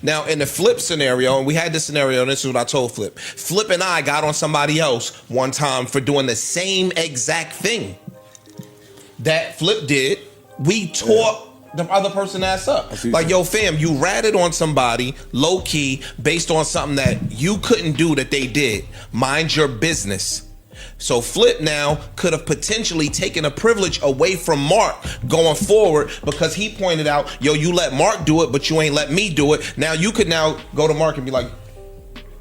Now, in the Flip scenario, and we had this scenario, and this is what I told Flip. Flip and I got on somebody else one time for doing the same exact thing that Flip did. We tore the other person ass up. Like, yo, fam, you ratted on somebody low key based on something that you couldn't do that they did. Mind your business. So Flip now could have potentially taken a privilege away from Mark going forward because he pointed out, yo, you let Mark do it, but you ain't let me do it. Now you could now go to Mark and be like,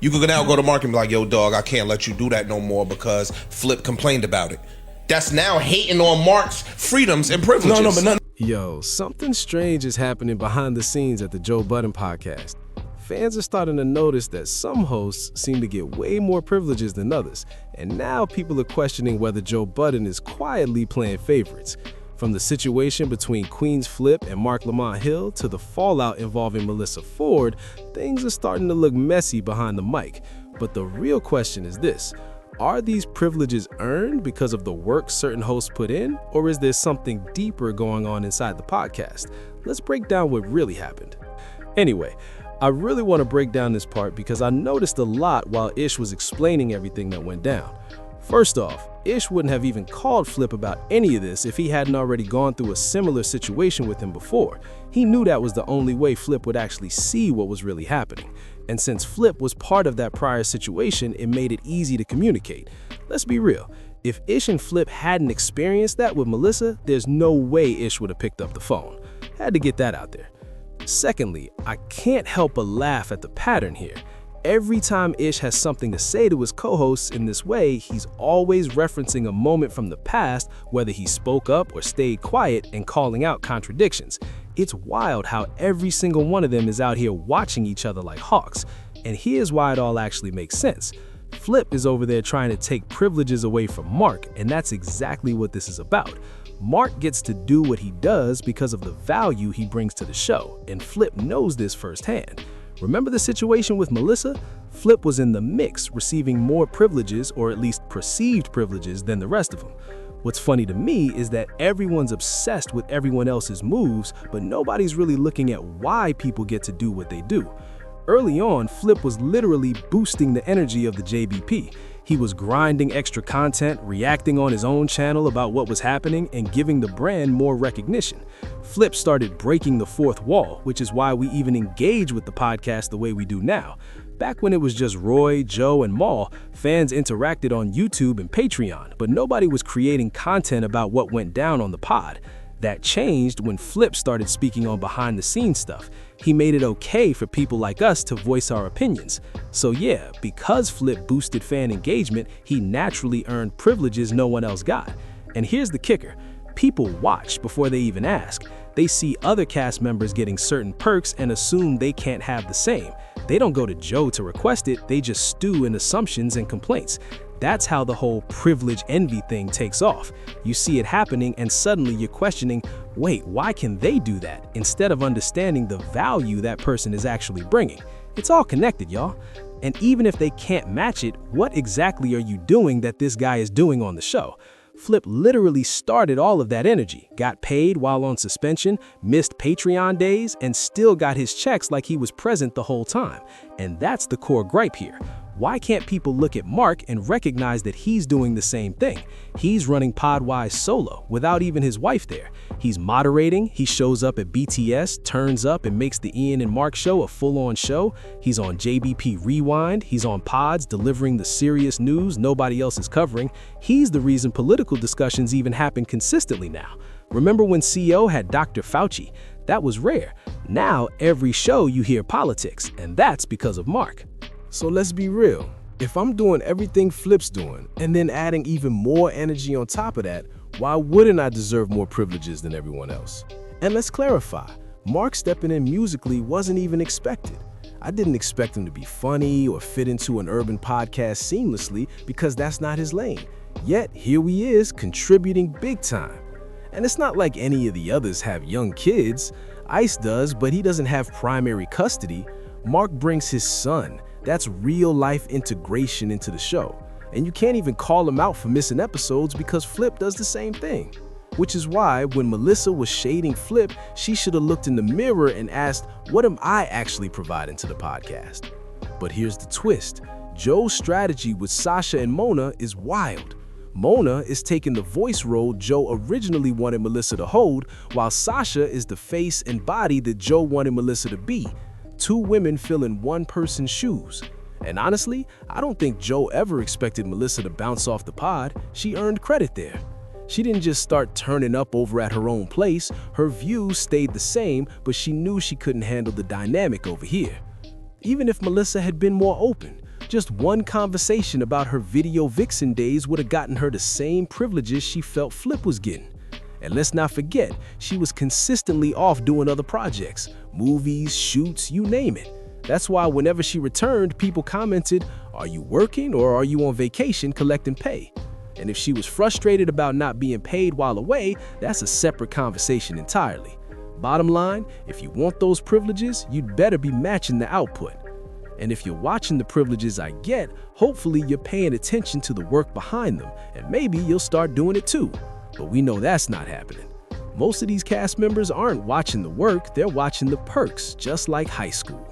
yo, dog, I can't let you do that no more because Flip complained about it. That's now hating on Mark's freedoms and privileges. Yo, something strange is happening behind the scenes at the Joe Budden podcast. Fans are starting to notice that some hosts seem to get way more privileges than others, and now people are questioning whether Joe Budden is quietly playing favorites. From the situation between Queenzflip and Mark Lamont Hill to the fallout involving Melissa Ford, things are starting to look messy behind the mic. But the real question is this: are these privileges earned because of the work certain hosts put in, or is there something deeper going on inside the podcast? Let's break down what really happened. Anyway, I really want to break down this part because I noticed a lot while Ish was explaining everything that went down. First off, Ish wouldn't have even called Flip about any of this if he hadn't already gone through a similar situation with him before. He knew that was the only way Flip would actually see what was really happening. And since Flip was part of that prior situation, it made it easy to communicate. Let's be real. If Ish and Flip hadn't experienced that with Melissa, there's no way Ish would have picked up the phone. Had to get that out there. Secondly, I can't help but laugh at the pattern here. Every time Ish has something to say to his co-hosts in this way, he's always referencing a moment from the past, whether he spoke up or stayed quiet, and calling out contradictions. It's wild how every single one of them is out here watching each other like hawks. And here's why it all actually makes sense. Flip is over there trying to take privileges away from Mark, and that's exactly what this is about. Mark gets to do what he does because of the value he brings to the show, and Flip knows this firsthand. Remember the situation with Melissa? Flip was in the mix, receiving more privileges, or at least perceived privileges, than the rest of them. What's funny to me is that everyone's obsessed with everyone else's moves, but nobody's really looking at why people get to do what they do. Early on, Flip was literally boosting the energy of the JBP. He was grinding extra content, reacting on his own channel about what was happening, and giving the brand more recognition. Flip started breaking the fourth wall, which is why we even engage with the podcast the way we do now. Back when it was just Roy, Joe, and Maul, fans interacted on YouTube and Patreon, but nobody was creating content about what went down on the pod. That changed when Flip started speaking on behind-the-scenes stuff. He made it okay for people like us to voice our opinions. So yeah, because Flip boosted fan engagement, he naturally earned privileges no one else got. And here's the kicker. People watch before they even ask. They see other cast members getting certain perks and assume they can't have the same. They don't go to Joe to request it, they just stew in assumptions and complaints. That's how the whole privilege envy thing takes off. You see it happening and suddenly you're questioning, wait, why can they do that? Instead of understanding the value that person is actually bringing. It's all connected, y'all. And even if they can't match it, what exactly are you doing that this guy is doing on the show? Flip literally started all of that energy, got paid while on suspension, missed Patreon days, and still got his checks like he was present the whole time. And that's the core gripe here. Why can't people look at Mark and recognize that he's doing the same thing? He's running Podwise solo, without even his wife there. He's moderating, he shows up at BTS, turns up and makes the Ian and Mark show a full-on show. He's on JBP Rewind, he's on Pods delivering the serious news nobody else is covering. He's the reason political discussions even happen consistently now. Remember when CO had Dr. Fauci? That was rare. Now every show you hear politics, and that's because of Mark. So let's be real. If I'm doing everything Flip's doing, and then adding even more energy on top of that, why wouldn't I deserve more privileges than everyone else? And let's clarify, Mark stepping in musically wasn't even expected. I didn't expect him to be funny or fit into an urban podcast seamlessly because that's not his lane. Yet here he is, contributing big time. And it's not like any of the others have young kids. Ice does, but he doesn't have primary custody. Mark brings his son. That's real-life integration into the show. And you can't even call him out for missing episodes because Flip does the same thing. Which is why when Melissa was shading Flip, she should have looked in the mirror and asked, what am I actually providing to the podcast? But here's the twist. Joe's strategy with Sasha and Mona is wild. Mona is taking the voice role Joe originally wanted Melissa to hold, while Sasha is the face and body that Joe wanted Melissa to be. Two women filling one person's shoes. And honestly, I don't think Joe ever expected Melissa to bounce off the pod. She earned credit there. She didn't just start turning up over at her own place. Her views stayed the same, but she knew she couldn't handle the dynamic over here. Even if Melissa had been more open, just one conversation about her video vixen days would have gotten her the same privileges she felt Flip was getting. And let's not forget, she was consistently off doing other projects, movies, shoots, you name it. That's why whenever she returned, people commented, "Are you working or are you on vacation collecting pay?" And if she was frustrated about not being paid while away, that's a separate conversation entirely. Bottom line, if you want those privileges, you'd better be matching the output. And if you're watching the privileges I get, hopefully you're paying attention to the work behind them, and maybe you'll start doing it too. But we know that's not happening. Most of these cast members aren't watching the work, they're watching the perks, just like high school.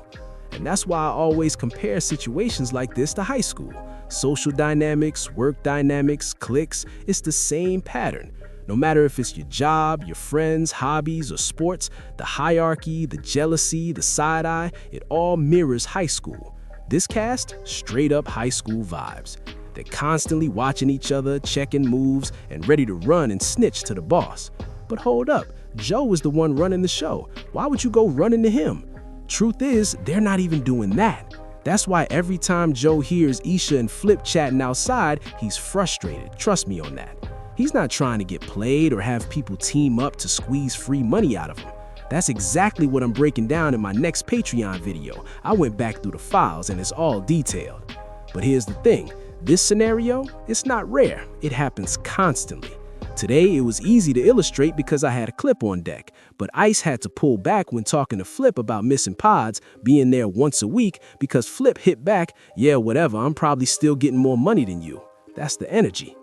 And that's why I always compare situations like this to high school. Social dynamics, work dynamics, cliques, it's the same pattern. No matter if it's your job, your friends, hobbies, or sports, the hierarchy, the jealousy, the side-eye, it all mirrors high school. This cast, straight up high school vibes. They're constantly watching each other, checking moves, and ready to run and snitch to the boss. But hold up, Joe was the one running the show. Why would you go running to him? Truth is, they're not even doing that. That's why every time Joe hears Isha and Flip chatting outside, he's frustrated. Trust me on that. He's not trying to get played or have people team up to squeeze free money out of him. That's exactly what I'm breaking down in my next Patreon video. I went back through the files and it's all detailed. But here's the thing, this scenario, it's not rare. It happens constantly. Today, it was easy to illustrate because I had a clip on deck, but Ice had to pull back when talking to Flip about missing pods, being there once a week, because Flip hit back, "Yeah, whatever, I'm probably still getting more money than you." That's the energy.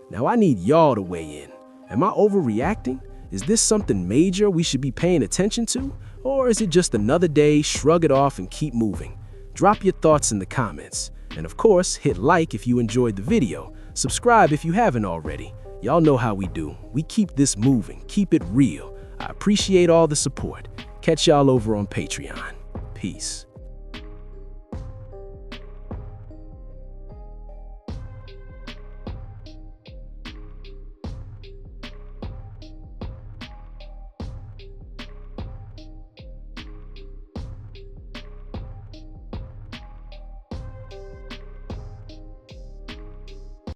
Now I need y'all to weigh in. Am I overreacting? Is this something major we should be paying attention to? Or is it just another day, shrug it off and keep moving? Drop your thoughts in the comments. And of course, hit like if you enjoyed the video. Subscribe if you haven't already. Y'all know how we do. We keep this moving, keep it real. I appreciate all the support. Catch y'all over on Patreon. Peace.